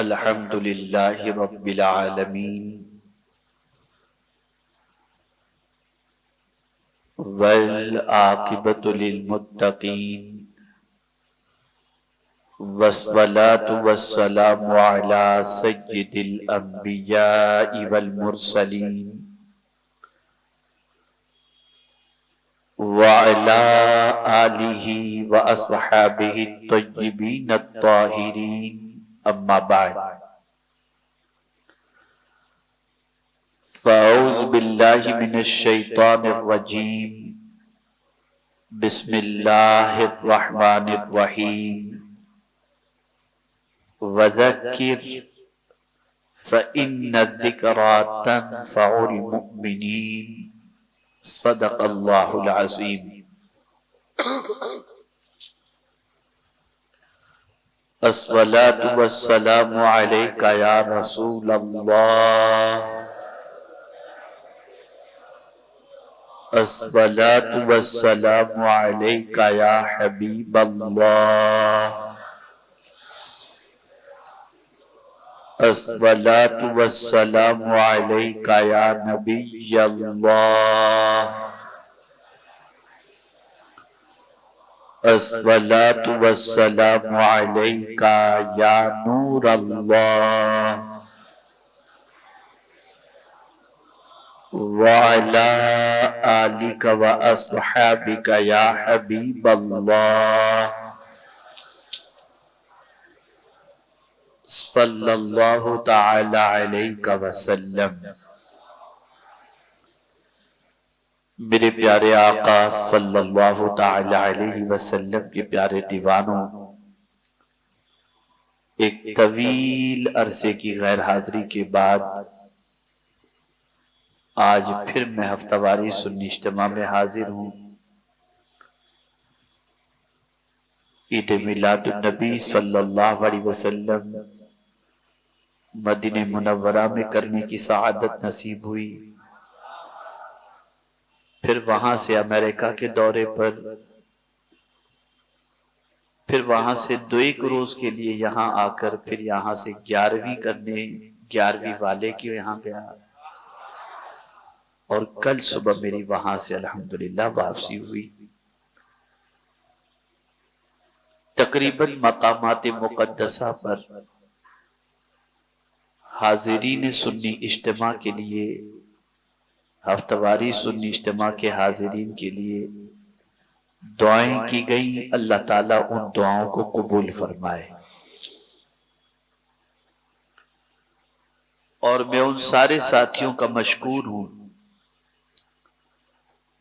الحمد للہ رب العالمین والعاقبۃ للمتقین والصلاة والسلام علی سید الانبیاء والمرسلین وعلی آلہ واصحابہ الطیبین الطاہرین اما بعد فاعوذ باللہ من الشیطان الرجیم بسم اللہ الرحمن الرحیم وذکر فإن الذکرى تنفع المؤمنین صدق اللہ العظیم۔ الصلاة والسلام علیک یا رسول اللہ، الصلاة والسلام علیک یا حبیب اللہ، الصلاة والسلام علیک یا نبی اللہ، الصلاة والسلام علیک یا نور اللہ، وعلی آلک واصحابک یا حبیب اللہ، صلی اللہ تعالی علیہ وسلم۔ میرے پیارے آقا صلی اللہ تعالی علیہ وسلم کے پیارے دیوانوں، ایک طویل عرصے کی غیر حاضری کے بعد آج پھر میں ہفتہ واری سنی اجتماع میں حاضر ہوں۔ عید میلاد النبی صلی اللہ علیہ وسلم مدینہ منورہ میں کرنے کی سعادت نصیب ہوئی، پھر وہاں سے امریکہ کے دورے پر، پھر وہاں سے 2 روز کے لیے یہاں آ کر پھر یہاں سے 11ویں کرنے 11ویں والے کی یہاں گیا، اور کل صبح میری وہاں سے الحمدللہ واپسی ہوئی۔ تقریباً مقامات مقدسہ پر حاضرین سنی اجتماع کے لیے، ہفتہ واری سنی اجتماع کے حاضرین کے لیے دعائیں کی گئیں، اللہ تعالیٰ ان دعاؤں کو قبول فرمائے۔ اور میں ان سارے ساتھیوں کا مشکور ہوں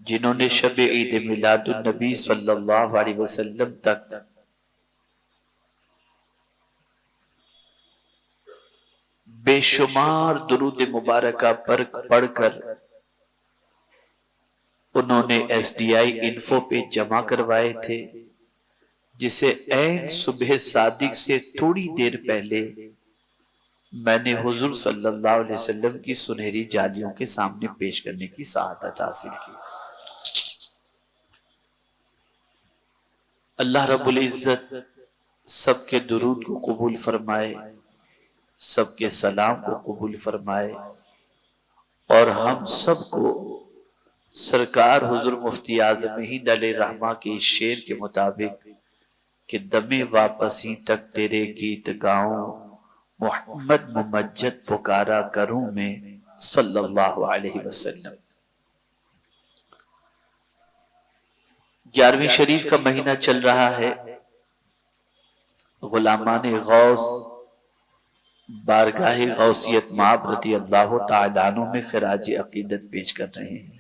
جنہوں نے شب عید میلاد النبی صلی اللہ علیہ وسلم تک بے شمار درود مبارکہ پڑھ کر انہوں نے SBI انفو پہ جمع کروائے تھے، جسے عین صبح صادق سے تھوڑی دیر پہلے میں نے حضور صلی اللہ علیہ وسلم کی سنہری جالیوں کے سامنے پیش کرنے کی سعادت حاصل کی۔ اللہ رب العزت سب کے درود کو قبول فرمائے، سب کے سلام کو قبول فرمائے، اور ہم سب کو سرکار حضور مفتی اعظم ہند علیہ رحمہ کے شعر کے مطابق کہ دم واپسی تک تیرے گیت گاؤں، محمد ممجد پکارا کروں میں، صلی اللہ علیہ وسلم۔ 11ویں شریف کا مہینہ چل رہا ہے، غلامان غوث بارگاہ غوثیت مآب رضی اللہ تعالیٰ عنہ میں خراج عقیدت پیش کر رہے ہیں۔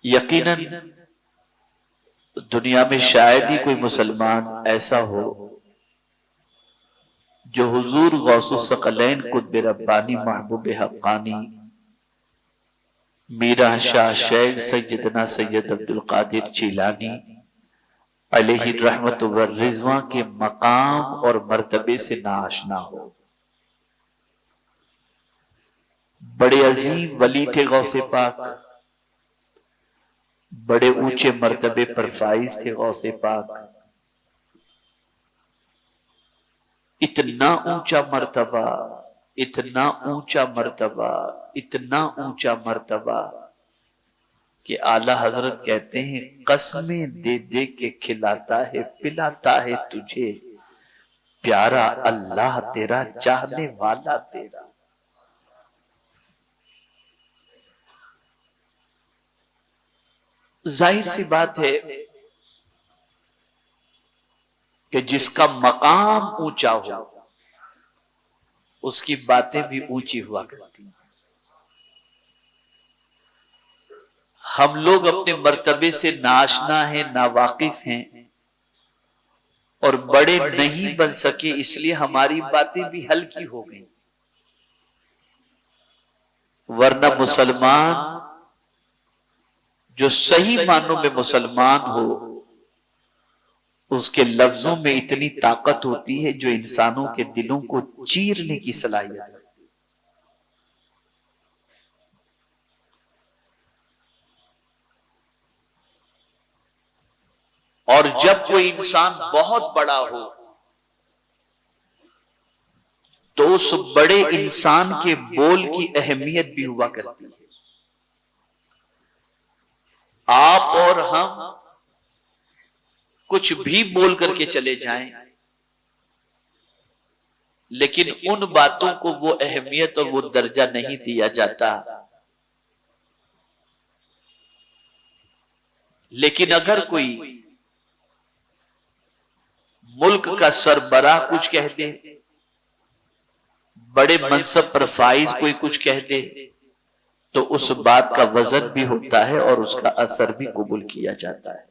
یقیناً دنیا میں شاید ہی کوئی مسلمان ایسا ہو جو حضور غوث الثقلین قطب ربانی محبوب حقانی میرا شاہ شیخ سیدنا سید عبدالقادر جیلانی علیہ الرحمت والرضوان کے مقام اور مرتبے سے ناآشنا ہو۔ بڑے عظیم ولی تھے غوث پاک، بڑے اونچے مرتبے پر فائز تھے غوث پاک، اتنا اونچا مرتبہ، اتنا اونچا مرتبہ، اتنا اونچا مرتبہ کہ اعلی حضرت کہتے ہیں قسمیں دے دے کے کھلاتا ہے پلاتا ہے تجھے پیارا اللہ تیرا چاہنے والا تیرا۔ ظاہر سی بات ہے کہ جس کا مقام اونچا ہو اس کی باتیں بھی اونچی ہوا کرتی ہیں۔ ہم لوگ اپنے مرتبے سے ناآشنا ہیں، ناواقف ہیں اور بڑے نہیں بن سکے، اس لیے ہماری باتیں بھی ہلکی ہو گئیں، ورنہ مسلمان جو صحیح معنوں میں مسلمان ہو اس کے لفظوں میں اتنی طاقت ہوتی ہے جو انسانوں کے دلوں کو چیرنے کی صلاحیت ہے۔ اور جب کوئی انسان بہت بڑا ہو تو اس بڑے انسان کے بول کی اہمیت بھی ہوا کرتی ہے۔ آپ اور ہم کچھ بھی بول کر کے چلے جائیں لیکن ان باتوں کو وہ اہمیت اور وہ درجہ نہیں دیا جاتا، لیکن اگر کوئی ملک کا سربراہ کچھ کہہ دے، بڑے منصب پر فائز کوئی کچھ کہہ دے تو اس بات کا وزن بھی ہوتا ہے اور اس کا اثر بھی قبول کیا جاتا ہے۔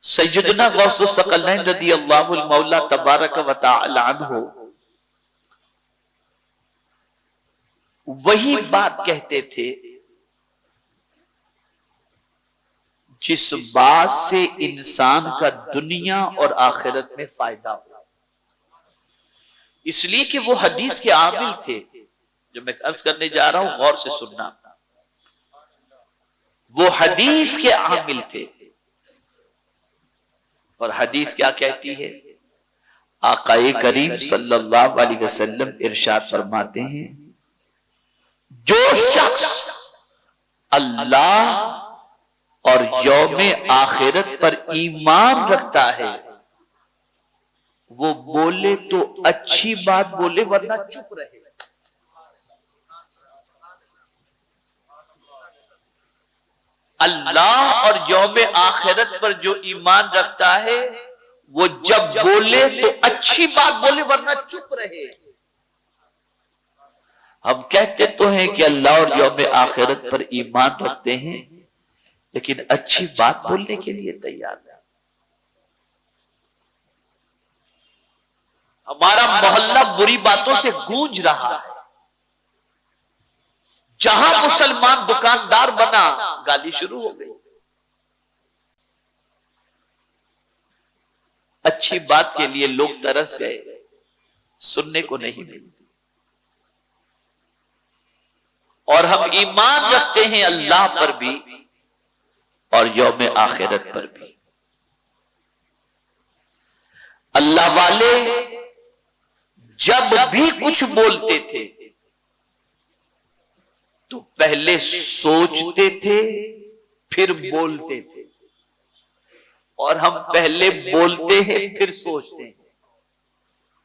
سیدنا غوث الثقلین رضی اللہ المولا تبارک و تعالی عنہ وہی بات کہتے تھے جس بات سے انسان کا دنیا اور آخرت میں فائدہ ہو، اس لیے کہ وہ حدیث کے عامل تھے۔ جو میں عرض کرنے جا رہا ہوں غور سے سننا، وہ حدیث کے عامل تھے، اور حدیث کیا کہتی ہے؟ آقا کریم صلی اللہ علیہ وسلم ارشاد فرماتے ہیں جو شخص اللہ اور یوم آخرت پر ایمان رکھتا ہے وہ بولے تو اچھی بات بولے ورنہ چپ رہے۔ اللہ اور یوم آخرت پر جو ایمان رکھتا ہے وہ جب بولے تو اچھی بات بولے ورنہ چپ رہے۔ ہم کہتے تو ہیں کہ اللہ اور یوم آخرت پر ایمان رکھتے ہیں لیکن اچھی بات بولنے کے لیے تیار نہیں۔ ہمارا محلہ بری باتوں سے گونج رہا ہے، جہاں مسلمان دکاندار بنا گالی شروع ہو گئی۔ اچھی بات کے لیے لوگ ترس گئے، سننے کو نہیں ملتی۔ اور ہم ایمان رکھتے ہیں اللہ پر بھی اور یوم آخرت پر بھی۔ اللہ والے جب بھی کچھ بولتے تھے تو پہلے سوچتے تھے پھر بولتے تھے، اور ہم پہلے بولتے ہیں پھر سوچتے ہیں۔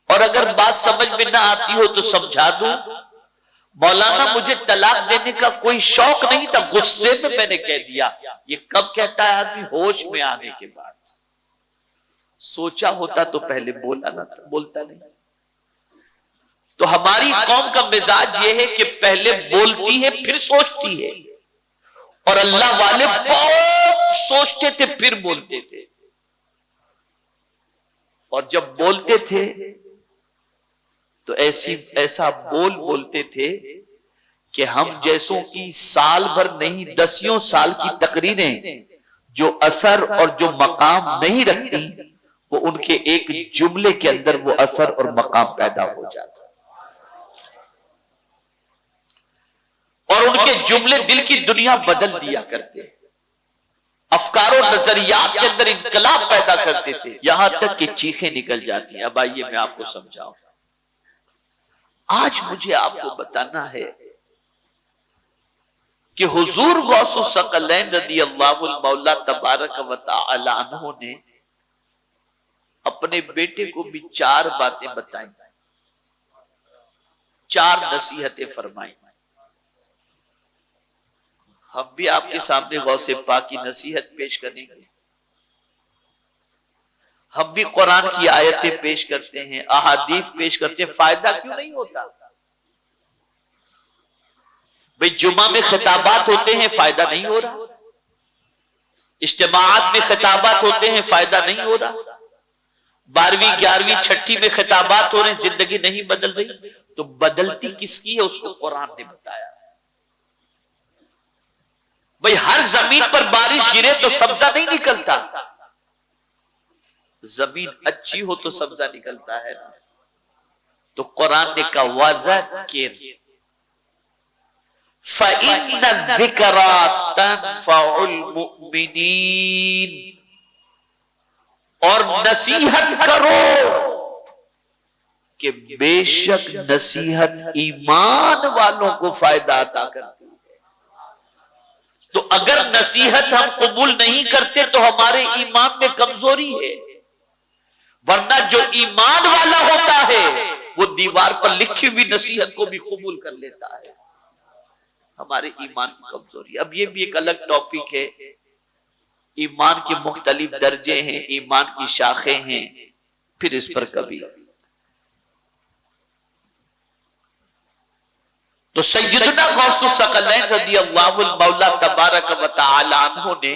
اور اگر بات سمجھ میں نہ آتی ہو تو سمجھا دوں، مولانا مجھے طلاق دینے کا کوئی شوق نہیں تھا، غصے میں نے کہہ دیا۔ یہ کب کہتا ہے آدمی؟ ہوش میں آنے کے بعد۔ سوچا ہوتا تو پہلے بولتا نہیں۔ تو ہماری قوم کا مزاج یہ ہے کہ پہلے بولتی ہے پھر سوچتی ہے، اور اللہ والے بہت سوچتے تھے پھر بولتے تھے، اور جب بولتے تھے تو ایسا بولتے تھے کہ ہم جیسوں کی سال بھر نہیں 10 سال کی تقریریں جو اثر اور جو مقام نہیں رکھتی وہ ان کے ایک جملے کے اندر وہ اثر اور مقام پیدا ہو جاتا، اور ان کے جملے دل کی دنیا بدل دیا کرتے۔ افکار و نظریات کے اندر انقلاب پیدا کرتے تھے، یہاں تک کہ چیخیں نکل جاتی ہیں۔ اب آئیے میں آپ کو سمجھاؤں۔ آج مجھے آپ کو بتانا ہے کہ حضور غوث الثقلین رضی اللہ المولا تبارک و تعالی عنہ نے اپنے بیٹے کو بھی 4 باتیں بتائیں، 4 نصیحتیں فرمائیں۔ ہم بھی آپ کے سامنے غوث پاک کی نصیحت پیش کریں گے، ہم بھی قرآن کی آیتیں پیش کرتے ہیں، احادیث پیش کرتے ہیں، فائدہ کیوں نہیں ہوتا؟ بھئی جمعہ میں خطابات ہوتے ہیں، فائدہ نہیں ہو رہا؟ اجتماعات میں خطابات ہوتے ہیں، فائدہ نہیں ہو رہا؟ 12ویں 11ویں 6ٹھی میں خطابات ہو رہے ہیں، زندگی نہیں بدل رہی؟ تو بدلتی کس کی ہے؟ اس کو قرآن نے بتایا۔ بھئی ہر زمین پر بارش گرے تو سبزہ نہیں نکلتا، زمین اچھی ہو تو سبزہ نکلتا ہے۔ تو قرآن نے کہا وَذَكِّرْ فَإِنَّ الذِّكْرَىٰ تَنفَعُ الْمُؤْمِنِينَ، اور نصیحت کرو کہ بے شک نصیحت ایمان والوں کو فائدہ عطا کرتی ہے۔ تو اگر نصیحت ہم قبول نہیں کرتے تو ہمارے ایمان میں کمزوری ہے، ورنہ جو ایمان والا ہوتا ہے وہ دیوار پر لکھی ہوئی نصیحت کو بھی قبول کر لیتا ہے۔ ہمارے ایمان کی کمزوری، اب یہ بھی ایک الگ ٹاپک ہے۔ ایمان کے مختلف درجے ہیں، ایمان کی شاخیں ہیں، پھر اس پر کبھی۔ تو سیدنا غوث الثقلین رضی اللہ المولا تبارک و تعالی عنہ نے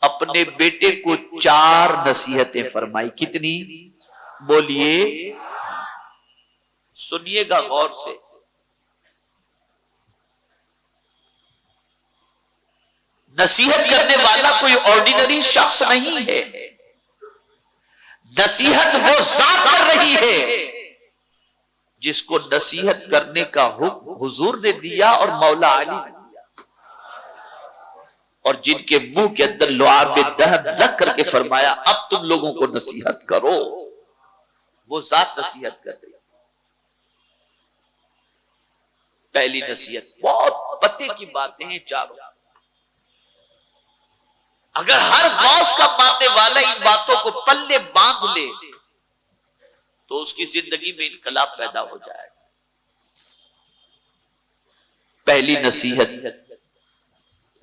اپنے بیٹے کو 4 نصیحتیں فرمائی۔ کتنی؟ بولیے، سنیے گا غور سے۔ نصیحت کرنے والا کوئی آرڈینری شخص نہیں ہے، نصیحت وہ ذات کر رہی ہے جس کو نصیحت کرنے کا حکم حضور نے دیا اور مولا علی نے دیا، اور جن کے منہ کے اندر لعاب دہن رکھ کر کے فرمایا اب تم لوگوں کو نصیحت کرو، وہ ذات نصیحت کر رہی۔ پہلی نصیحت، بہت پتے کی باتیں ہیں چاروں، اگر ہر غوث کا ماننے والا ان باتوں کو پلے باندھ لے تو اس کی زندگی میں انقلاب پیدا ہو جائے گا۔ پہلی نصیحت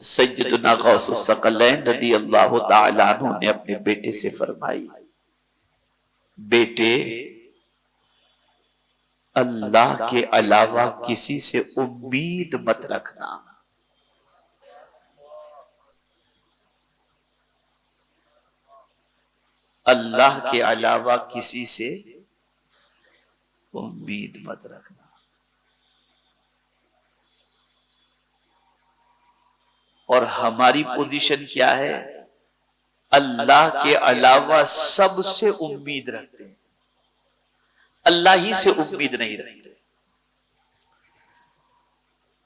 سیدنا غوث الثقلین رضی اللہ تعالی عنہ نے اپنے بیٹے سے فرمائی، بیٹے اللہ کے علاوہ کسی سے امید مت رکھنا۔ اللہ کے علاوہ کسی سے امید مت رکھنا۔ اور ہماری پوزیشن کیا ہے؟ اللہ کے علاوہ سب سے امید رکھتے ہیں، اللہ ہی سے امید نہیں رکھتے،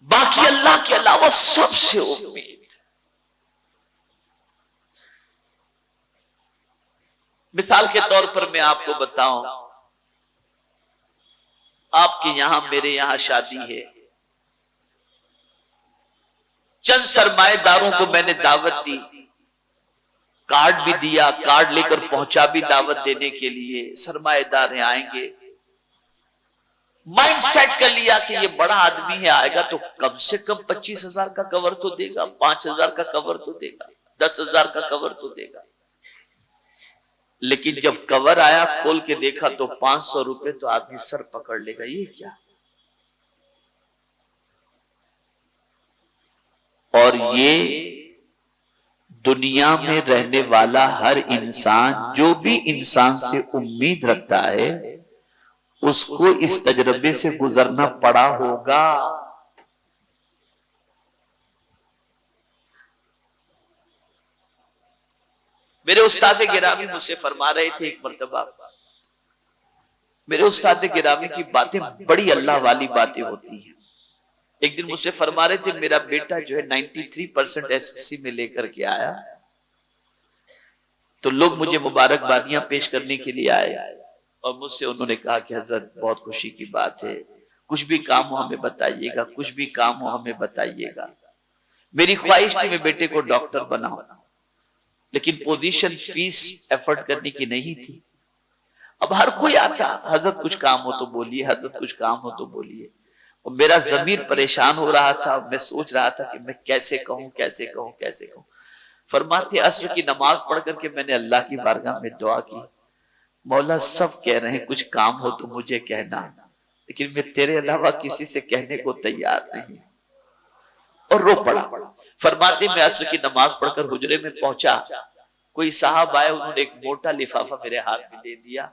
باقی اللہ کے علاوہ سب سے امید۔ مثال کے طور پر میں آپ کو بتاؤں، آپ کے یہاں میرے یہاں شادی ہے، چند سرمایہ داروں کو میں نے دعوت دی، کارڈ بھی دیا، کارڈ لے کر پہنچا بھی دعوت دینے کے لیے، سرمایہ دار ہیں آئیں گے، مائنڈ سیٹ کر لیا کہ یہ بڑا آدمی ہے آئے گا تو کم سے کم 25,000 کا کور تو دے گا، 5,000 کا کور تو دے گا، 10,000 کا کور تو دے گا۔ لیکن جب کور آیا کھول کے دیکھا تو 500 روپے تو آدمی سر پکڑ لے گا، یہ کیا؟ اور یہ دنیا میں رہنے والا ہر انسان جو بھی انسان سے امید رکھتا ہے اس کو اس تجربے سے گزرنا پڑا ہوگا۔ میرے استاد گرامی مجھ سے فرما رہے تھے ایک مرتبہ، میرے استاد گرامی کی باتیں بڑی اللہ والی باتیں ہوتی ہیں۔ ایک دن مجھ سے فرما رہے تھے میرا بیٹا جو ہے 93% SSC میں لے کر کے آیا، تو لوگ مجھے مبارکبادیاں پیش کرنے کے لیے آئے اور مجھ سے انہوں نے کہا کہ حضرت بہت خوشی کی بات ہے، کچھ بھی کام ہو ہمیں بتائیے گا، کچھ بھی کام ہو ہمیں بتائیے گا۔ میری خواہش تھی میں بیٹے کو ڈاکٹر بناؤں، لیکن پوزیشن فیس ایفرٹ کرنے کی نہیں تھی۔ اب ہر کوئی آتا، حضرت کچھ کام ہو تو بولیے، حضرت کچھ کام ہو تو بولیے، اور میرا ضمیر پریشان ہو رہا تھا، میں سوچ رہا تھا کہ میں کیسے کہوں کیسے کہوں کیسے کہوں۔ فرماتے عصر کی نماز پڑھ کر کے میں نے اللہ کی بارگاہ میں دعا کی، مولا سب کہہ رہے ہیں کچھ کام ہو تو مجھے کہنا، لیکن میں تیرے علاوہ کسی سے کہنے کو تیار نہیں، اور رو پڑا۔ فرماتے میں عصر کی نماز پڑھ کر حجرے میں پہنچا، کوئی صاحب آئے، انہوں نے ایک موٹا لفافہ میرے ہاتھ میں دے دیا،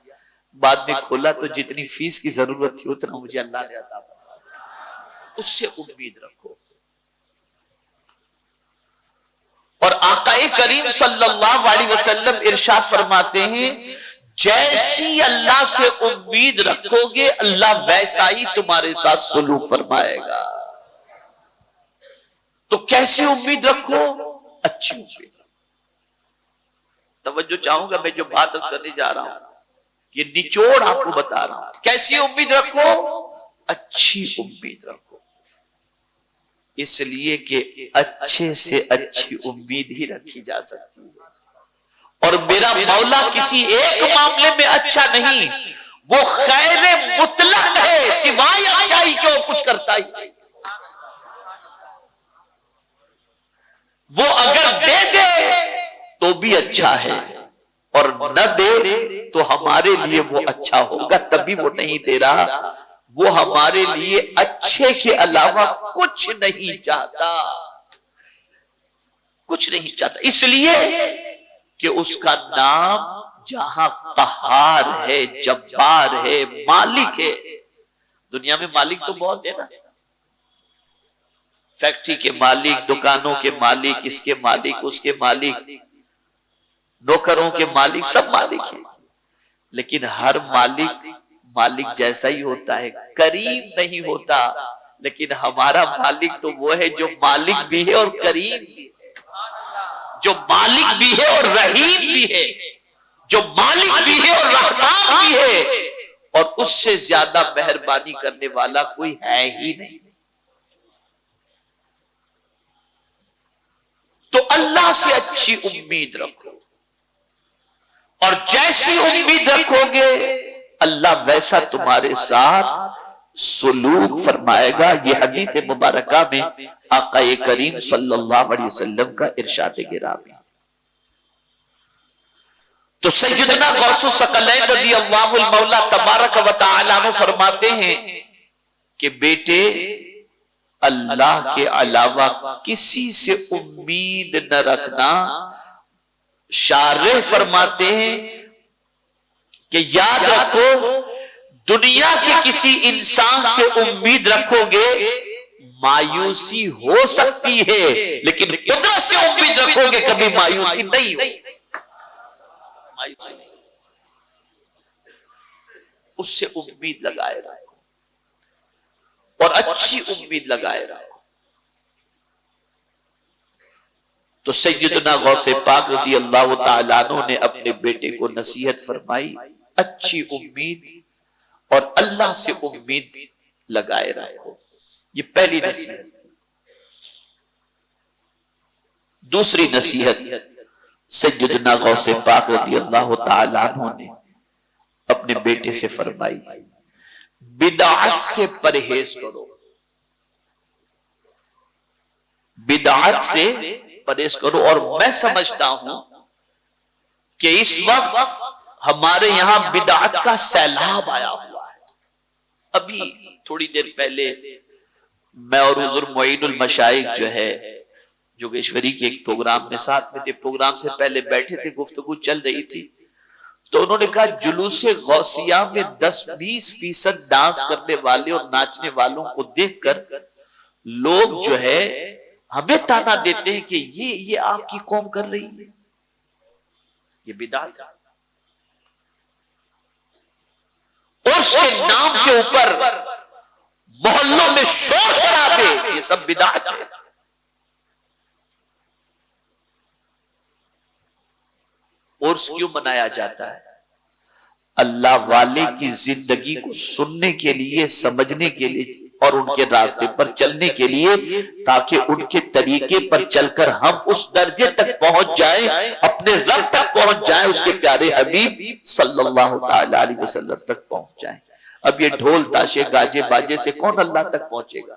بعد میں کھولا تو جتنی فیس کی ضرورت تھی اتنا مجھے اللہ نے عطا فرمایا۔ اس سے امید رکھو۔ اور آقا کریم صلی اللہ علیہ وسلم ارشاد فرماتے ہیں جیسی اللہ سے امید رکھو گے اللہ ویسا ہی تمہارے ساتھ سلوک فرمائے گا۔ تو کیسے امید رکھو؟ اچھی امید رکھو۔ توجہ چاہوں گا، میں جو بات عرض کرنے جا رہا ہوں یہ نچوڑ آپ کو بتا رہا ہوں۔ کیسی امید رکھو؟ اچھی امید رکھو، اس لیے کہ اچھے سے اچھی امید ہی رکھی جا سکتی ہے۔ اور میرا مولا کسی ایک معاملے میں اچھا نہیں، وہ خیر مطلق ہے، سوائے اچھائی کے اور کچھ کرتا ہی نہیں۔ وہ اگر دے دے تو بھی اچھا ہے، اور نہ دے تو ہمارے لیے وہ اچھا ہوگا، تبھی وہ نہیں دے رہا، وہ ہمارے لیے اچھے کے علاوہ کچھ نہیں چاہتا، کچھ نہیں چاہتا، اس لیے کہ اس کا نام جہاں قہار ہے، جبار ہے، مالک ہے۔ دنیا میں مالک تو بہت ہے نا، فیکٹری کے مالک، دکانوں کے مالک، اس کے مالک، اس کے مالک، نوکروں کے مالک، سب مالک ہیں، لیکن ہر مالک جیسا ہی ہوتا ہے، کریم نہیں ہوتا۔ لیکن ہمارا مالک تو وہ ہے جو مالک بھی ہے اور کریم بھی ہے، جو مالک بھی ہے اور رحیم بھی ہے، جو مالک بھی ہے اور رحمان بھی ہے، اور اس سے زیادہ مہربانی کرنے والا کوئی ہے ہی نہیں۔ تو اللہ سے اچھی امید رکھو، اور جیسی امید رکھو گے اللہ ویسا تمہارے ساتھ سلوک فرمائے گا۔ یہ حدیث مبارکہ میں آقا کریم صلی اللہ علیہ وسلم کا ارشاد گرامی۔ تو سیدنا غوث الثقلین رضی اللہ المولا تبارک و تعالیٰ عنہ فرماتے ہیں کہ بیٹے اللہ کے علاوہ کسی سے امید نہ رکھنا۔ شارح فرماتے ہیں کہ یاد رکھو دنیا کے کسی انسان سے امید رکھو گے مایوسی ہو سکتی ہے، لیکن خدا سے امید رکھو گے کبھی مایوسی نہیں ہو، مایوسی نہیں، اس سے امید لگائے رکھو اور اچھی امید لگائے رکھو۔ تو سیدنا غوث پاک رضی اللہ تعالیٰ عنہ نے اپنے بیٹے کو نصیحت فرمائی اچھی امید اور اللہ سے امید لگائے رکھو، یہ پہلی نصیحت۔ دوسری نصیحت سیدنا غوث پاک رضی اللہ تعالیٰ عنہ نے اپنے بیٹے سے فرمائی بدعت سے پرہیز کرو، بدعت سے پرہیز کرو۔ اور میں سمجھتا ہوں کہ اس وقت ہمارے یہاں بدعت کا سیلاب آیا ہوا ہے۔ ابھی تھوڑی دیر پہلے میں اور حضور معین المشائخ جو ہے جوگیشوری کے ایک پروگرام میں ساتھ میں تھے، پروگرام سے پہلے بیٹھے تھے، گفتگو چل رہی تھی، تو انہوں نے کہا جلوس غوثیہ میں 10-20% ڈانس کرنے والے اور ناچنے والوں کو دیکھ کر لوگ جو ہے ہمیں تانا دیتے ہیں کہ یہ آپ کی قوم کر رہی ہے، یہ بدعت ہے، اس کے نام کے اوپر محلوں میں شور شرابے، یہ سب بدعت ہے۔ عرس کیوں منایا جاتا ہے؟ اللہ والے کی زندگی کو سننے کے لیے، سمجھنے کے لیے اور ان کے راستے پر چلنے کے لیے، تاکہ ان کے طریقے پر چل کر ہم اس درجے تک پہنچ جائیں، اپنے رب تک پہنچ جائیں، اس کے پیارے حبیب صلی اللہ تعالی علیہ وسلم تک پہنچ جائیں۔ اب یہ ڈھول تاشے گاجے باجے سے کون اللہ تک پہنچے گا؟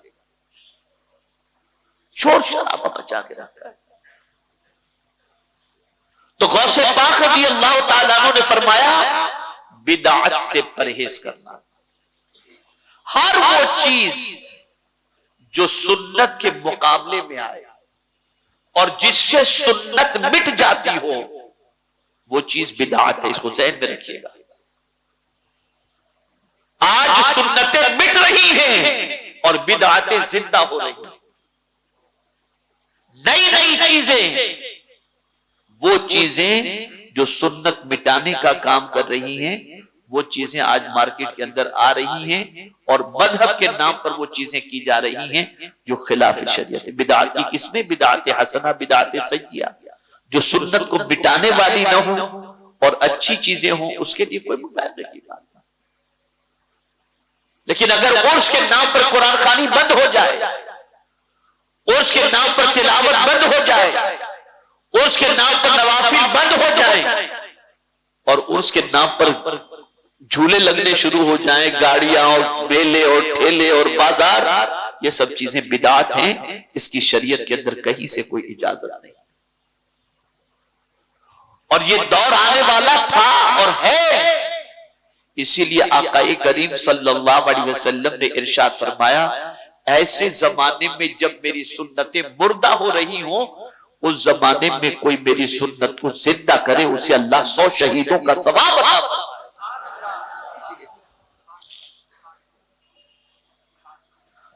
شور شرابہ مچا کے رکھا ہے۔ تو غوث پاک رضی اللہ تعالیٰ عنہ نے فرمایا بدعت سے پرہیز کرنا۔ ہر وہ چیز جو سنت کے مقابلے میں آئے اور جس سے سنت مٹ جاتی ہو، وہ چیز بدعت ہے، اس کو ذہن میں رکھیے گا۔ آج سنتیں مٹ رہی ہیں اور بدعتیں زندہ ہو رہی ہیں۔ نئی نئی چیزیں، وہ چیزیں جو سنت مٹانے کا کام کر رہی ہیں، وہ چیزیں آج مارکیٹ کے اندر آ رہی ہیں اور مذہب کے نام پر وہ چیزیں کی جا رہی ہیں جو خلاف شریعت ہے۔ بدعت کی قسمیں بدعت حسنہ، بدعت سیئہ، جو سنت کو مٹانے والی نہ ہوں اور اچھی چیزیں ہوں، اس کے لیے کوئی مفاہمے کی بات نہیں۔ لیکن اگر عرس کے نام پر قرآن خوانی بند ہو جائے، عرس کے نام پر تلاوت بند ہو جائے، عرس کے نام پر نوافل بند ہو جائیں اور عرس کے نام پر جھولے لگنے شروع ہو جائیں، گاڑیاں اور میلے اور ٹھیلے اور بازار، یہ سب چیزیں بدعت ہیں، اس کی شریعت کے اندر کہیں سے کوئی اجازت نہیں۔ اور یہ دور آنے والا تھا اور ہے، اسی لیے آقا کریم صلی اللہ علیہ وسلم نے ارشاد فرمایا ایسے زمانے میں جب میری سنتیں مردہ ہو رہی ہوں، اس زمانے میں کوئی میری سنت کو زندہ کرے، اسے اللہ 100 شہیدوں کا ثواب عطا فرمائے۔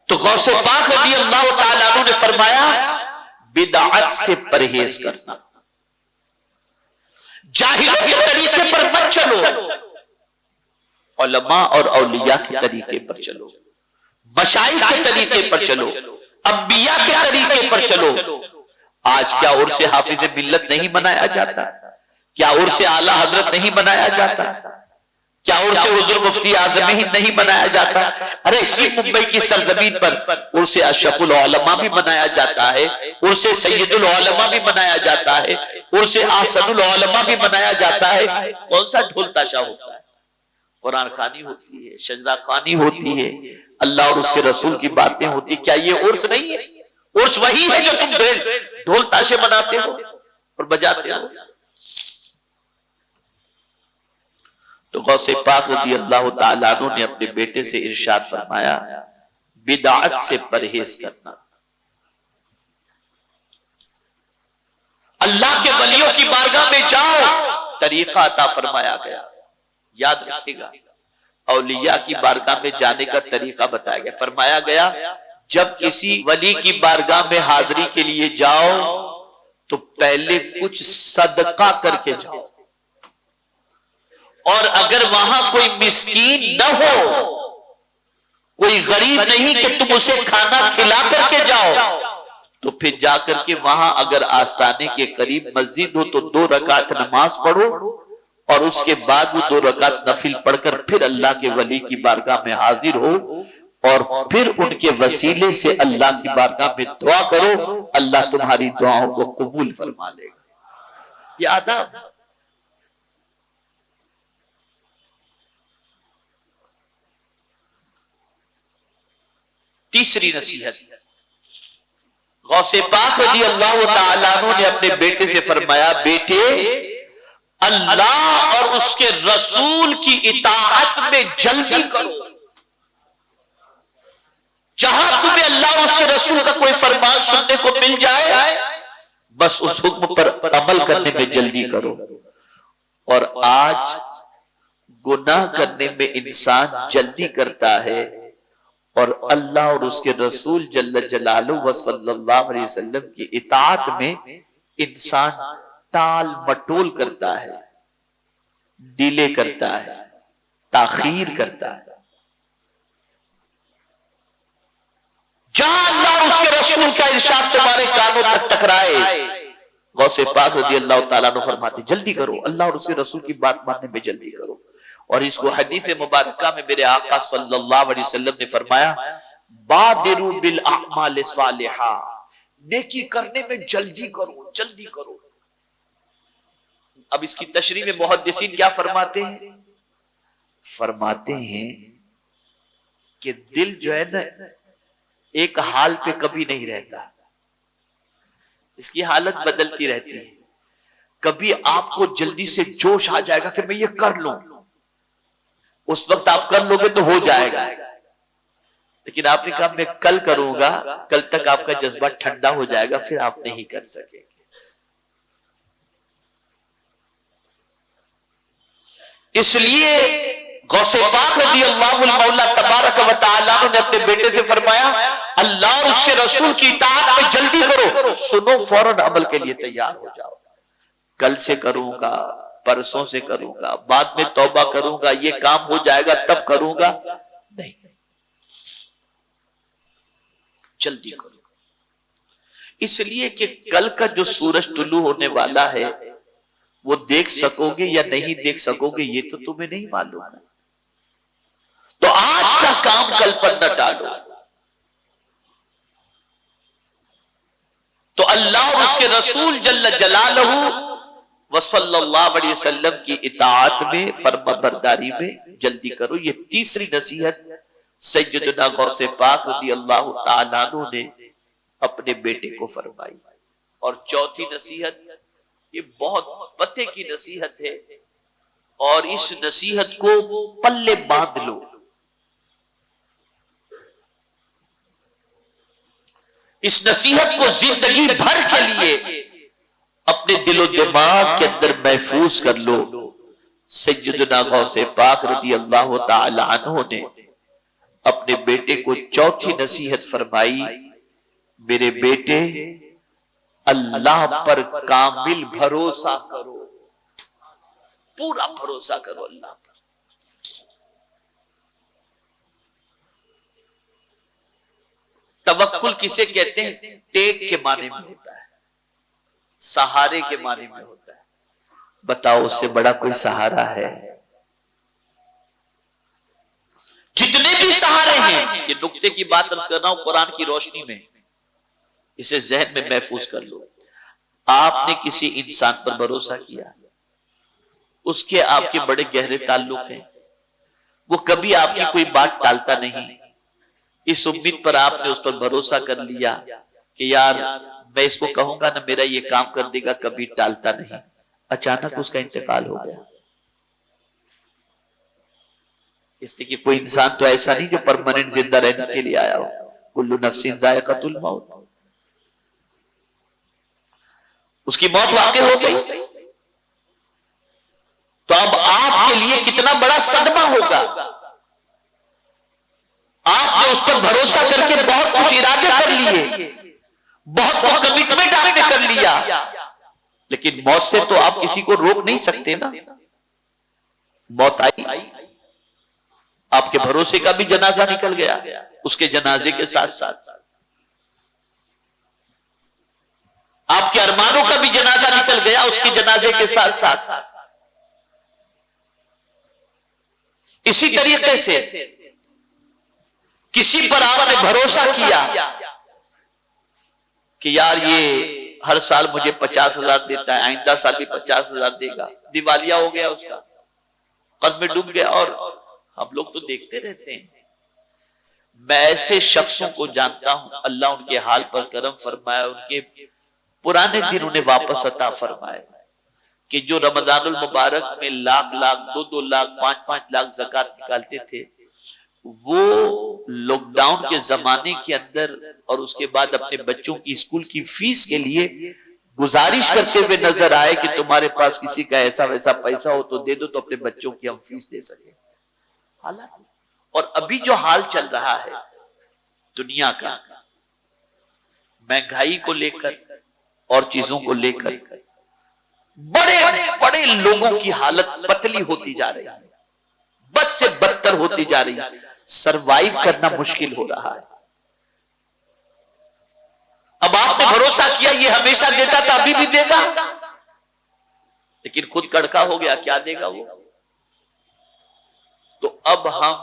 تو غوث پاک رضی اللہ تعالیٰ عنہ نے فرمایا بدعت سے پرہیز کرنا، جاہلوں کے طریقے پر مت چلو، علماء اور اولیاء کے طریقے پر چلو، مشائخ کے طریقے پر چلو، انبیاء کے طریقے پر چلو۔ آج کیا عرس حافظ ملت نہیں منایا جاتا؟ کیا عرس اعلیٰ حضرت نہیں منایا جاتا؟ کیا عرس حضور مفتی اعظم ہند نہیں منایا جاتا؟ ارے اسی ممبئی کی سرزمین پر عرس اشرف العلماء بھی منایا جاتا ہے، عرس سید العلماء بھی منایا جاتا ہے، عرس احسن العلماء بھی منایا جاتا ہے۔ کون سا ڈھول تاشا ہوتا ہے؟ قرآن خوانی ہوتی ہے، شجرہ خوانی ہوتی ہے، اللہ اور اس کے رسول کی باتیں ہوتی۔ کیا یہ عرس نہیں ہے؟ عرس وہی ہے جو تم ڈھول تاشے مناتے ہو اور بجاتے ہو۔ تو غوث پاک رضی اللہ تعالیٰ عنہ نے اپنے بیٹے سے ارشاد فرمایا بدعت سے پرہیز کرنا۔ اللہ کے ولیوں کی بارگاہ میں جاؤ، طریقہ عطا فرمایا گیا، یاد رکھے گا۔ اولیاء کی بارگاہ میں جانے کا طریقہ بتایا گیا، فرمایا گیا جب کسی ولی کی بارگاہ میں حاضری کے لیے جاؤ تو پہلے کچھ صدقہ کر کے جاؤ، اور اگر وہاں کوئی مسکین نہ ہو، کوئی غریب نہیں کہ تم اسے کھانا کھلا کر کے جاؤ، تو پھر جا کر کے وہاں اگر آستانے کے قریب مسجد ہو تو 2 رکعت نماز پڑھو، اور اس کے بعد وہ 2 رکعت نفل پڑھ کر پھر اللہ کے ولی کی بارگاہ میں حاضر ہو، اور پھر ان کے وسیلے سے اللہ کی بارگاہ میں دعا کرو، اللہ تمہاری دعاؤں کو قبول فرما لے گا۔ یہ آداب۔ تیسری نصیحت، غوث پاک رضی اللہ تعالیٰ عنہ نے اپنے بیٹے سے فرمایا بیٹے اللہ اور اس کے رسول کی اطاعت میں جلدی کرو۔ جہاں تمہیں اللہ اور اس کے رسول کا کوئی فرمان سننے کو مل جائے، بس اس حکم پر عمل کرنے میں جلدی کرو۔ اور آج گناہ کرنے میں انسان جلدی کرتا ہے، اور اللہ اور اس کے رسول جل جلالہ و صلی اللہ علیہ وسلم کی اطاعت میں انسان ٹال مٹول کرتا ہے، ڈیلے کرتا ہے، تاخیر کرتا ہے۔ جہاں اللہ اور اس کے رسول کا ارشاد تمہارے کانوں تک ٹکرائے، غوث پاک رضی اللہ تعالیٰ عنہ فرماتے جلدی کرو، اللہ اور اس کے رسول کی بات ماننے میں جلدی کرو. اور اس کو حدیث مبارکہ میں میرے آقا صلی اللہ علیہ وسلم نے فرمایا بادروا بالاعمال الصالحہ، نیکی کرنے میں جلدی کرو، جلدی کرو. اب اس کی تشریح میں محدثین کیا فرماتے ہیں؟ فرماتے ہیں کہ دل جو ہے نا ایک حال پہ کبھی نہیں رہتا، اس کی حالت بدلتی رہتی ہے. کبھی آپ کو جلدی سے جوش آ جائے گا کہ میں یہ کر لوں، اس وقت آپ کر لو گے تو ہو جائے گا. لیکن آپ نے کہا میں کل کروں گا، کل تک آپ کا جذبہ ٹھنڈا ہو جائے گا، پھر آپ نہیں کر سکے. اس لیے غوث پاک رضی اللہ المولا تبارک و تعالیٰ نے اپنے بیٹے سے فرمایا اللہ اور اس کے رسول کی اطاعت میں جلدی کرو. سنو فوراً عمل کے لیے تیار ہو جاؤ. کل سے کروں گا، پرسوں سے کروں گا، بعد میں توبہ کروں گا، یہ کام ہو جائے گا تب کروں گا، نہیں، جلدی کرو. اس لیے کہ کل کا جو سورج طلوع ہونے والا ہے وہ دیکھ سکو گے یا نہیں دیکھ سکو گے یہ تو تمہیں نہیں معلوم ہے. تو آج کا کام کل پر نہ ٹالو. تو اللہ اور اس کے رسول جل جلالہ وصلی اللہ علیہ وسلم کی اطاعت میں، فرما برداری میں جلدی کرو. یہ تیسری نصیحت سیدنا غوث پاک رضی اللہ تعالیٰ عنہ نے اپنے بیٹے کو فرمائی. اور چوتھی نصیحت یہ بہت پتے کی نصیحت ہے، اور اس نصیحت کو پلے باندھ لو. اس نصیحت کو زندگی بھر کے لیے اپنے دل و دماغ کے اندر محفوظ کر لو. سیدنا غوث پاک رضی اللہ تعالی عنہ نے اپنے بیٹے کو چوتھی نصیحت فرمائی میرے بیٹے اللہ پر کامل بھروسہ کرو، پورا بھروسہ کرو اللہ پر. توکل کسے کہتے ہیں؟ ٹیک کے معنی میں ہوتا ہے، سہارے کے معنی میں ہوتا ہے. بتاؤ اس سے بڑا کوئی سہارا ہے؟ جتنے بھی سہارے ہیں، یہ نقطے کی بات عرض کر رہا ہوں قرآن کی روشنی میں، اسے ذہن میں محفوظ کر لو. آپ نے کسی انسان پر بھروسہ کیا، اس کے آپ کے بڑے گہرے تعلق ہیں، وہ کبھی آپ کی کوئی بات ٹالتا نہیں. اس امید پر آپ نے اس پر بھروسہ کر لیا کہ یار میں اس کو کہوں گا نا میرا یہ کام کر دے گا، کبھی ٹالتا نہیں. اچانک اس کا انتقال ہو گیا. اس لیے کہ کوئی انسان تو ایسا نہیں جو پرماننٹ زندہ رہنے کے لیے آیا ہو. کل نفس ذائقۃ الموت. اس کی موت واقع ہو گئی تو اب آپ کے لیے کتنا بڑا صدمہ ہوگا. آپ نے اس پر بھروسہ کر کے بہت کچھ ارادے کر لیے، بہت کچھ کمٹمنٹ آپ نے کر لیا، لیکن موت سے تو آپ کسی کو روک نہیں سکتے نا. موت آئی، آپ کے بھروسے کا بھی جنازہ نکل گیا، اس کے جنازے کے ساتھ ساتھ آپ کے ارمانوں کا بھی جنازہ نکل گیا اس کے جنازے کے ساتھ ساتھ. اسی طریقے سے کسی پر آپ نے بھروسہ کیا کہ یار یہ ہر سال مجھے 50,000 دیتا ہے، آئندہ سال بھی 50,000 دے گا. دیوالیہ ہو گیا، اس کا قرض میں ڈوب گیا. اور ہم لوگ تو دیکھتے رہتے ہیں. میں ایسے شخصوں کو جانتا ہوں اللہ ان کے حال پر کرم فرمایا، ان کے پرانے دن انہیں واپس عطا فرمائے کہ جو رمضان المبارک میں لاکھ لاکھ 2 لاکھ 5 لاکھ زکوٰۃ نکالتے تھے، وہ لاک ڈاؤن کے زمانے کے اندر اور اس کے بعد اپنے بچوں کی اسکول کی فیس کے لیے گزارش کرتے ہوئے نظر آئے کہ تمہارے پاس کسی کا ایسا ویسا پیسہ ہو تو دے دو تو اپنے بچوں کی ہم فیس دے سکیں. حالات. اور ابھی جو حال چل رہا ہے دنیا کا، مہنگائی کو لے کر اور چیزوں کو لے کر، بڑے بڑے لوگوں کی حالت پتلی ہوتی جا رہی ہے، بد سے بدتر ہوتی جا رہی ہے. سروائیو کرنا مشکل ہو رہا ہے. اب آپ نے بھروسہ کیا یہ ہمیشہ دیتا تھا ابھی بھی دے گا، لیکن خود کڑکا ہو گیا، کیا دے گا وہ؟ تو اب ہم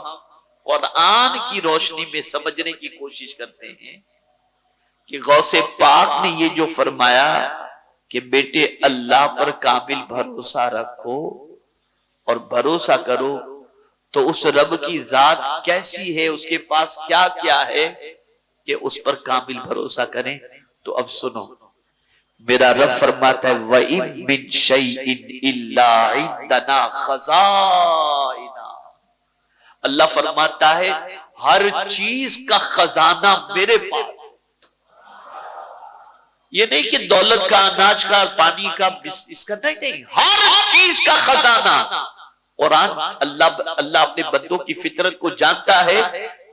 قرآن کی روشنی میں سمجھنے کی کوشش کرتے ہیں کہ غوث پاک نے یہ جو فرمایا کہ بیٹے اللہ پر کامل بھروسہ رکھو اور بھروسہ کرو، تو اس رب کی ذات کیسی ہے، اس کے پاس کیا کیا ہے کہ اس پر کامل بھروسہ کریں۔ تو اب سنو، میرا رب فرماتا ہے وَإِن مِّن شَيْءٍ إِلَّا عِندَنَا خَزَائِنُ، اللہ فرماتا ہے ہر چیز کا خزانہ میرے پاس۔ یہ نہیں کہ دولت کا، اناج کا، پانی کا، اس کا نہیں، ہر چیز کا خزانہ۔ قرآن اللہ اپنے بندوں کی فطرت کو جانتا ہے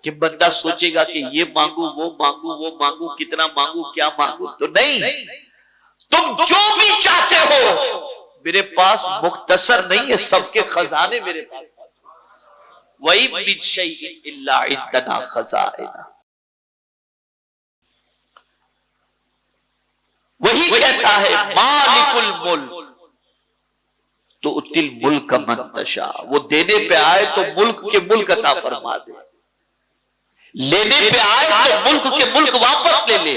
کہ بندہ سوچے گا کہ یہ مانگو، وہ مانگو، وہ مانگو، کتنا مانگو، کیا مانگو، تو نہیں، تم جو بھی چاہتے ہو میرے پاس مختصر نہیں ہے، سب کے خزانے میرے پاس۔ وَإِن مِّن شَيْءٍ إِلَّا عِندَنَا خَزَائِنُ، وہی کہتا ہے مالک الملک تؤتی الملک من تشاء، وہ دینے پہ آئے تو ملک کے ملک عطا فرما دے، لینے پہ آئے تو ملک کے ملک واپس لے لے،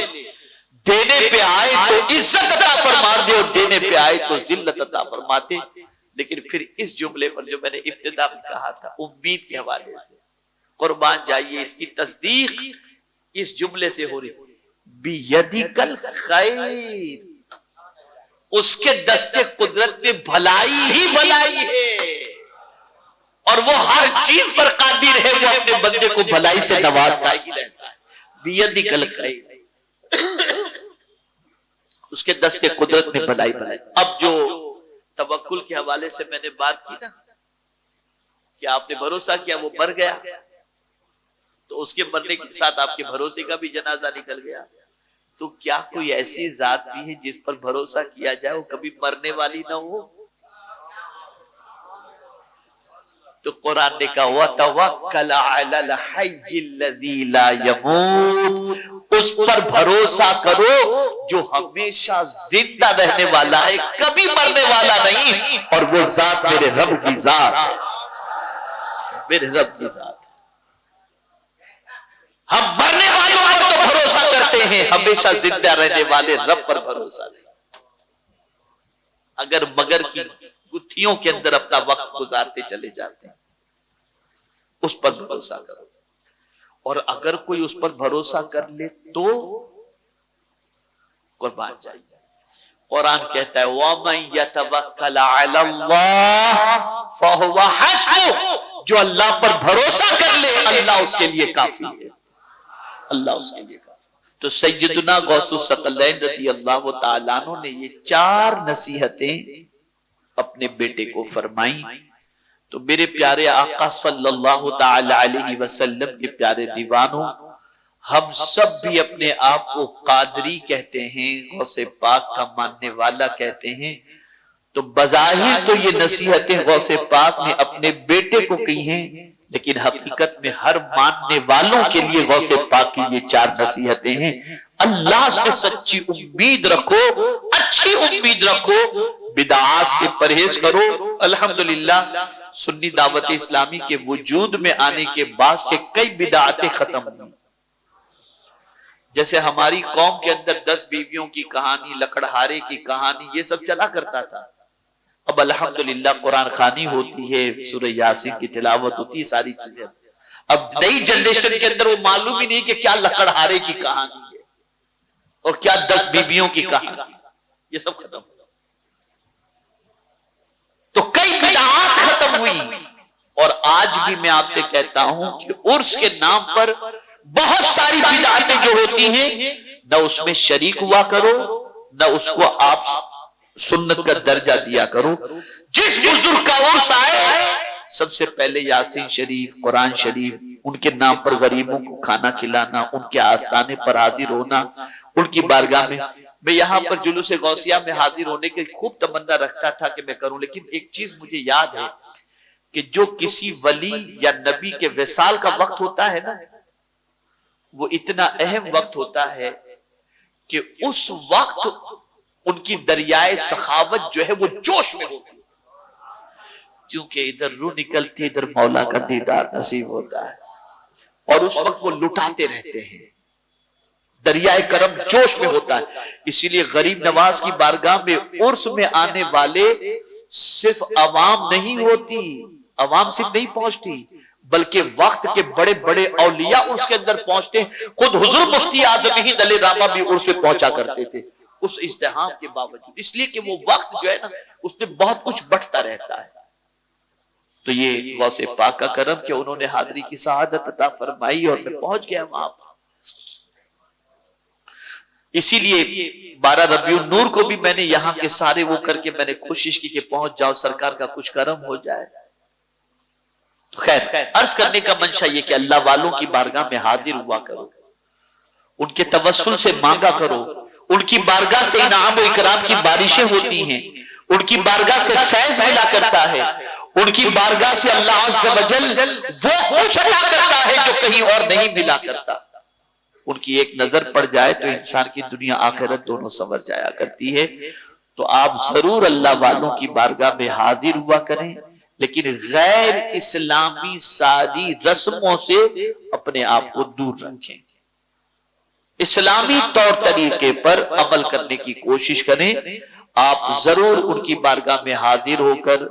دینے پہ آئے تو عزت عطا فرما دے اور دینے پہ آئے تو ذلت عطا فرما دے۔ لیکن پھر اس جملے پر جو میں نے ابتدا میں کہا تھا امید کے حوالے سے، قربان جائیے اس کی تصدیق اس جملے سے ہو رہی، بیدک الخیر، اس کے دستے قدرت میں بھلائی ہی بھلائی ہے، اور وہ ہر چیز پر قادر ہے، وہ اپنے بندے کو بھلائی سے نوازتا ہی رہتا ہے۔ بیدک الخیر، اس کے دستے قدرت میں بھلائی بھلائی۔ اب جو توکل کے حوالے سے میں نے بات کی نا کہ آپ نے بھروسہ کیا، وہ مر گیا، تو اس کے مرنے کے ساتھ آپ کے بھروسے کا بھی جنازہ نکل گیا، تو کیا کوئی ایسی ذات بھی ہے جس پر بھروسہ کیا جائے وہ کبھی مرنے والی نہ ہو؟ تو قرآن نے کہا وَتَوَكَّلْ عَلَى الْحَيِّ الَّذِي لَا يَمُوتُ، اس پر بھروسہ کرو جو ہمیشہ زندہ رہنے والا ہے، کبھی مرنے والا نہیں، اور وہ ذات میرے رب کی ذات ہے، میرے رب کی ذات ہے۔ ہم مرنے والوں پر تو بھروسہ کرتے ہیں، ہمیشہ زندہ رہنے والے رب پر بھروسہ نہیں۔ اگر مگر کی گتھیوں کے اندر اپنا وقت گزارتے چلے جاتے ہیں، اس پر بھروسہ کرو، اور اگر کوئی اس پر بھروسہ کر لے تو قربان جائیے۔ قرآن کہتا ہے وَمَن يَتَوَكَّلْ عَلَى اللَّهِ فَهُوَ حَسْبُهُ، جو اللہ پر بھروسہ کر لے اللہ اس کے لیے کافی ہے، اللہ اس کے لیے کافی۔ تو سیدنا غوث الثقلین رضی اللہ تعالیٰ عنہ نے یہ 4 نصیحتیں اپنے بیٹے کو فرمائیں۔ تو میرے پیارے آقا صلی اللہ تعالی علیہ وسلم کے پیارے دیوانوں، ہم سب بھی اپنے آپ کو قادری کہتے ہیں، غوث پاک کا ماننے والا کہتے ہیں، تو بظاہر تو یہ نصیحتیں غوث پاک نے اپنے بیٹے کو کی ہیں، لیکن حقیقت میں ہر ماننے والوں کے لیے غوث پاک کی یہ 4 نصیحتیں ہیں۔ اللہ سے سچی امید رکھو، اچھی امید رکھو، بدعات سے پرہیز کرو۔ الحمدللہ سنی دعوت اسلامی کے وجود میں آنے کے بعد سے کئی بدعاتیں ختم ہوئی، جیسے ہماری قوم کے اندر 10 بیویوں کی کہانی، لکڑہارے کی کہانی، یہ سب چلا کرتا تھا۔ اب الحمدللہ قرآن خوانی ہوتی ہے، سورہ یاسین کی تلاوت ہوتی ہے، ساری چیزیں۔ اب نئی جنریشن کے اندر وہ معلوم ہی نہیں کہ کیا لکڑہارے کی کہانی ہے اور کیا 10 بیویوں کی کہانی، یہ سب ختم ہو۔ تو کئی بدعات ختم ہوئی، اور آج بھی میں آپ سے کہتا ہوں کہ عرس کے نام پر بہت ساری بدعاتیں جو ہوتی ہیں، نہ اس میں شریک ہوا کرو، نہ اس کو آپ سنت کا درجہ دیا کرو۔ جس بزرگ کا عرس آئے سب سے پہلے یاسین شریف، قرآن شریف، ان کے نام پر غریبوں کو کھانا کھلانا، ان کے آستانے پر حاضر ہونا، ان کی بارگاہ میں یہاں پر جلوس غوثیہ میں حاضر ہونے کی خوب تمنا رکھتا تھا کہ میں کروں، لیکن ایک چیز مجھے یاد ہے کہ جو کسی ولی یا نبی کے وصال کا وقت ہوتا ہے نا، وہ اتنا اہم وقت ہوتا ہے کہ اس وقت ان کی دریائے سخاوت جو ہے وہ جوش میں ہوتی، کیونکہ ادھر روح نکلتی، ادھر مولا کا دیدار نصیب ہوتا ہے، اور اس وقت وہ لٹاتے رہتے ہیں، دریائے کرم جوش میں ہوتا ہے۔ اسی لیے غریب نواز کی بارگاہ میں عرس میں آنے والے صرف عوام نہیں ہوتی، عوام صرف نہیں پہنچتی، بلکہ وقت کے بڑے بڑے اولیاء عرس کے اندر پہنچتے ہیں۔ خود حضور مفتی اعظم ہند علیہ الرحمہ بھی عرس میں پہنچا کرتے تھے اس ازدحام کے باوجود، اس لیے کہ وہ وقت جو ہے نا اس میں بہت کچھ بٹتا رہتا ہے۔ تو یہ غوث پاک کا کرم کہ انہوں نے حاضری کی سعادت عطا فرمائی اور میں پہنچ گیا وہاں پر۔ اسی لیے 12 ربیع النور کو بھی میں نے یہاں کے سارے وہ کر کے میں نے کوشش کی کہ پہنچ جاؤ، سرکار کا کچھ کرم ہو جائے۔ تو خیر، عرض کرنے کا منشا یہ کہ اللہ والوں کی بارگاہ میں حاضر ہوا کرو، ان کے توسل سے مانگا کرو، ان کی بارگاہ سے انعام و اکرام کی بارشیں ہوتی ہیں، ان کی بارگاہ سے فیض ملا کرتا ہے، ان کی بارگاہ سے اللہ عز و جل وہ کچھ عطا کرتا ہے جو کہیں اور نہیں ملا کرتا۔ ان کی ایک نظر پڑ جائے تو انسان کی دنیا آخرت دونوں سنور جایا کرتی ہے۔ تو آپ ضرور اللہ والوں کی بارگاہ میں حاضر ہوا کریں، لیکن غیر اسلامی ساری رسموں سے اپنے آپ کو دور رکھیں، اسلامی طور طریقے پر عمل کرنے کی کوشش کریں۔ آپ ضرور ان کی بارگاہ میں حاضر ہو کر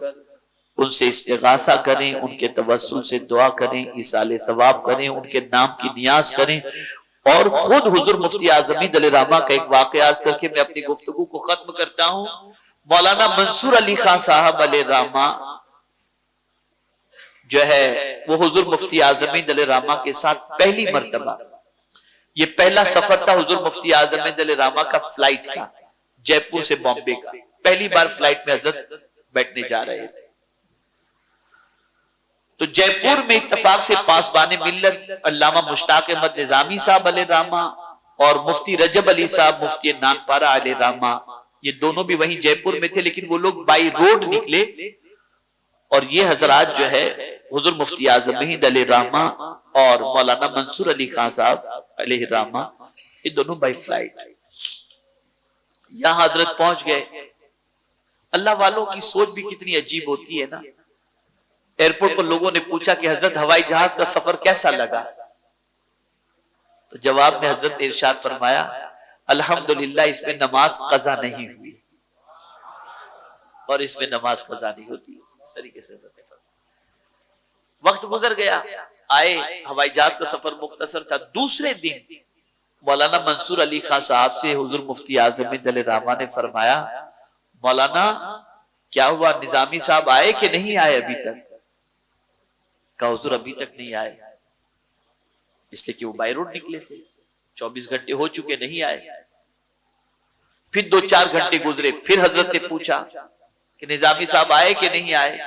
ان سے استغاثہ کریں، ان کے توسل سے دعا کریں، ایصال ثواب کریں، ان کے نام کی نیاز کریں، اور خود حضور مفتی اعظم ہند علیہ الرحمہ کا ایک واقعہ عرض کر کے میں اپنی گفتگو کو ختم کرتا ہوں۔ مولانا منصور علی خان صاحب علیہ الرحمہ جو ہے وہ حضور مفتی اعظم ہند علیہ الرحمہ کے ساتھ پہلی مرتبہ، یہ پہلا سفر تھا حضور مفتی اعظم ہند علیہ الرحمہ کا فلائٹ کا، جے پور سے بامبے کا، پہلی بار فلائٹ میں حضرت بیٹھنے جا رہے تھے۔ تو جے پور میں اتفاق سے پاسبان ملت علامہ مشتاق احمد نظامی صاحب علیہ الرحمہ اور مفتی رجب علی صاحب مفتی نانپارہ علیہ الرحمہ، یہ دونوں بھی وہیں جے پور میں تھے، لیکن وہ لوگ بائی روڈ نکلے، اور یہ حضرات جو ہے حضور مفتی اعظم ہند علیہ الرحمہ اور مولانا منصور علی خان صاحب علیہ الرحمہ، یہ دونوں بائی فلائٹ یہاں حضرت پہنچ گئے۔ اللہ والوں کی سوچ بھی کتنی عجیب ہوتی ہے نا۔ ایئرپورٹ پر لوگوں نے پوچھا کہ حضرت ہوائی جہاز کا سفر کیسا لگا؟ تو جواب میں حضرت نے ارشاد فرمایا، الحمدللہ اس میں نماز قضا نہیں ہوئی، اور اس میں نماز قضا نہیں ہوتی۔ اس طریقے سے وقت گزر گیا، آئے، ہوائی جہاز کا سفر مختصر تھا۔ دوسرے دن مولانا منصور علی خان صاحب سے حضور مفتی اعظم ہند علیہ الرحمہ نے فرمایا، مولانا کیا ہوا، نظامی صاحب آئے کہ نہیں آئے ابھی تک؟ کہا حضور ابھی تک نہیں آئے، اس لیے کہ وہ بائی روڈ نکلے تھے، 24 گھنٹے ہو چکے نہیں آئے۔ پھر 2-4 گھنٹے گزرے، پھر حضرت نے پوچھا کہ نظامی صاحب آئے کہ نہیں آئے؟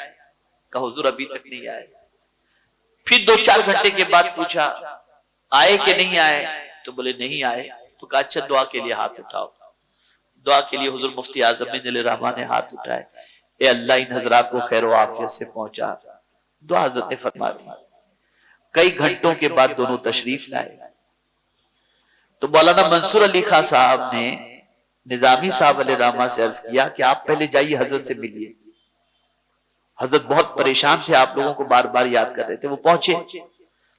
کہا حضور ابھی تک نہیں آئے۔ پھر 2-4 گھنٹے کے بعد پوچھا آئے کہ نہیں آئے؟ تو بولے نہیں آئے۔ تو کہا اچھا دعا کے لیے ہاتھ اٹھاؤ۔ دعا کے لیے حضور مفتی اعظم ہند علیہ الرحمہ نے ہاتھ اٹھائے، اے اللہ ان حضرات کو خیر و عافیت سے پہنچا۔ دعا حضرت نے فرما دی۔ کئی گھنٹوں کے بعد دونوں تشریف لائے، تو مولانا منصور علی خان صاحب نے نظامی صاحب علیہ الرحمہ سے عرض کیا کہ آپ پہلے جائیے حضرت سے ملیے، حضرت بہت پریشان تھے، آپ لوگوں کو بار بار یاد کر رہے تھے۔ وہ پہنچے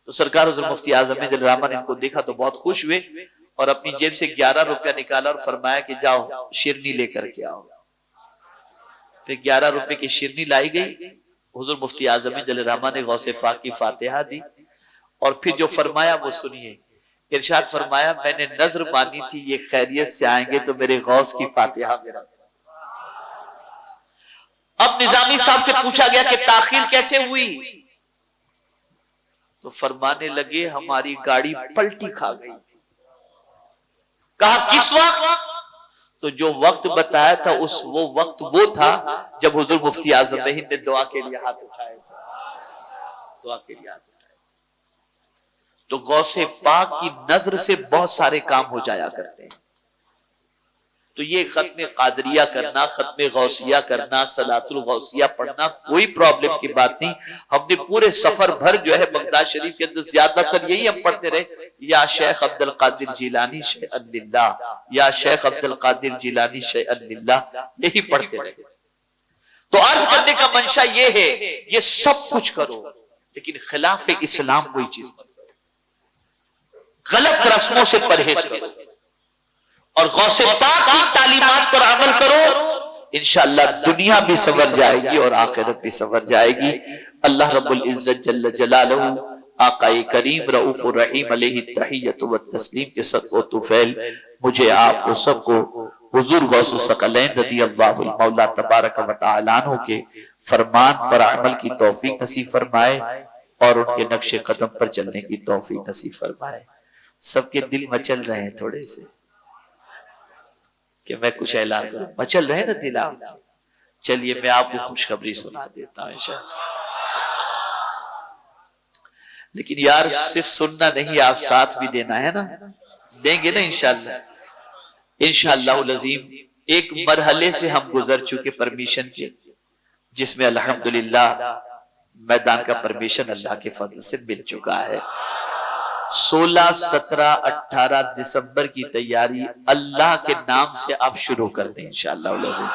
تو سرکار حضور مفتی اعظم ہند علیہ الرحمہ نے ان کو دیکھا تو بہت خوش ہوئے، اور اپنی جیب سے 11 روپیہ نکالا اور فرمایا کہ جاؤ شیرنی لے کر کے آؤ۔ پھر 11 روپے کی شیرنی لائی گئی، حضور مفتی اعظم ہند علیہ الرحمہ نے غوث پاک کی فاتحہ دی، اور پھر جو فرمایا وہ سنیے۔ ارشاد فرمایا، میں نے نظر مانی تھی یہ خیریت سے آئیں گے تو میرے غوث کی فاتحہ میرا۔ اب نظامی صاحب سے پوچھا گیا کہ تاخیر کیسے ہوئی؟ تو فرمانے لگے ہماری گاڑی پلٹی کھا گئی تھی۔ کہا کس وقت؟ تو جو وقت بتایا تھا وہ وقت وہ تھا جب حضور مفتی اعظم ہند نے دعا کے لیے ہاتھ اٹھائے تھے، دعا کے لیے ہاتھ اٹھائے۔ تو غوث پاک کی نظر سے بہت سارے کام ہو جایا کرتے ہیں۔ تو یہ ختم قادریہ کرنا، ختم غوثیہ کرنا، صلاۃ الغوثیہ پڑھنا کوئی پرابلم کی بات نہیں۔ ہم نے پورے سفر بھر جو ہے بغداد شریف کے اندر زیادہ تر یہی ہم پڑھتے رہے یا شیخ عبد القادر جیلانی شیئا للہ، یا شیخ عبد القادر جیلانی شیئا للہ، یہی پڑھتے رہے۔ تو عرض کرنے کا منشا یہ ہے، یہ سب کچھ کرو لیکن خلاف اسلام کوئی چیز مت کرو، غلط رسموں سے پرہیز کرو اور غوث پاک کی تعلیمات پر عمل کرو، انشاءاللہ دنیا بھی سنور جائے گی اور آخرت بھی سنور جائے گی۔ اللہ رب العزت جل جلالہ آقا کریم رؤوف الرحیم علیہ التحیۃ والتسلیم کے صدق و طفیل مجھے آپ کو سب کو حضور غوث الثقلین رضی اللہ المولا تبارک و تعالیٰ عنہ کے فرمان پر عمل کی توفیق نصیب فرمائے اور ان کے نقش قدم پر چلنے کی توفیق نصیب فرمائے۔ سب کے دل مچل رہے ہیں تھوڑے سے کہ میں کچھ اعلان کروں، مچل رہے نا دل آپ؟ چلیے میں آپ کو خوشخبری سنا دیتا ہوں انشاءاللہ۔ لیکن یار صرف سننا نہیں، آپ ساتھ بھی دینا ہے نا، دیں گے نا انشاءاللہ؟ انشاءاللہ العظیم ایک مرحلے سے ہم گزر چکے پرمیشن کے، جس میں الحمدللہ میدان کا پرمیشن اللہ کے فضل سے مل چکا ہے۔ 16، 17، 18 دسمبر کی تیاری اللہ کے نام سے آپ شروع کر دیں انشاءاللہ العظیم۔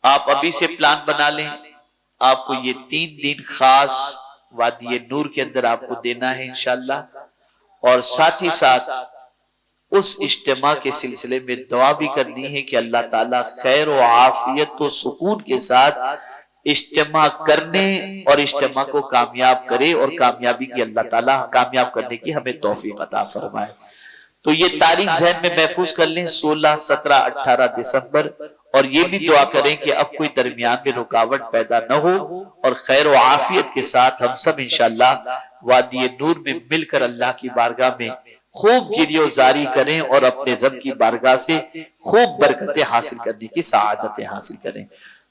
آپ ابھی سے پلان بنا لیں، آپ کو یہ 3 دن خاص وادی نور کے اندر آپ کو دینا ہے انشاءاللہ، اور ساتھ ہی ساتھ اس اجتماع کے سلسلے میں دعا بھی کرنی ہے کہ اللہ تعالیٰ خیر و عافیت و سکون کے ساتھ اجتماع کرنے اور اجتماع کو کامیاب کرے، اور کامیابی کی اللہ تعالیٰ کامیاب کرنے کی ہمیں توفیق عطا فرمائے۔ تو یہ تاریخ ذہن میں محفوظ کر لیں، 16، 17، 18 دسمبر، اور یہ بھی دعا کریں کہ اب کوئی درمیان میں رکاوٹ پیدا نہ ہو اور خیر و عافیت کے ساتھ ہم سب انشاءاللہ وادی نور میں مل کر اللہ کی بارگاہ میں خوب گریہ و زاری کریں اور اپنے رب کی بارگاہ سے خوب برکتیں حاصل کرنے کی سعادتیں حاصل کریں۔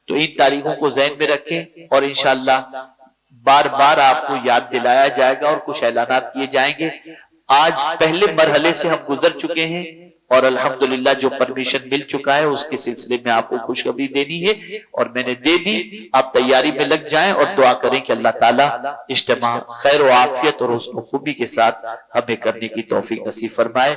تو ان تاریخوں کو ذہن میں رکھیں اور انشاءاللہ بار بار آپ کو یاد دلایا جائے گا اور کچھ اعلانات کیے جائیں گے۔ آج پہلے مرحلے سے ہم گزر چکے ہیں اور الحمدللہ جو پرمیشن مل چکا ہے اس کے سلسلے میں آپ کو خوشخبری دینی ہے اور میں نے دے دی۔ آپ تیاری میں لگ جائیں اور دعا کریں کہ اللہ تعالیٰ اجتماع خیر و عافیت اور حسن و خوبی کے ساتھ ہمیں کرنے کی توفیق نصیب فرمائے۔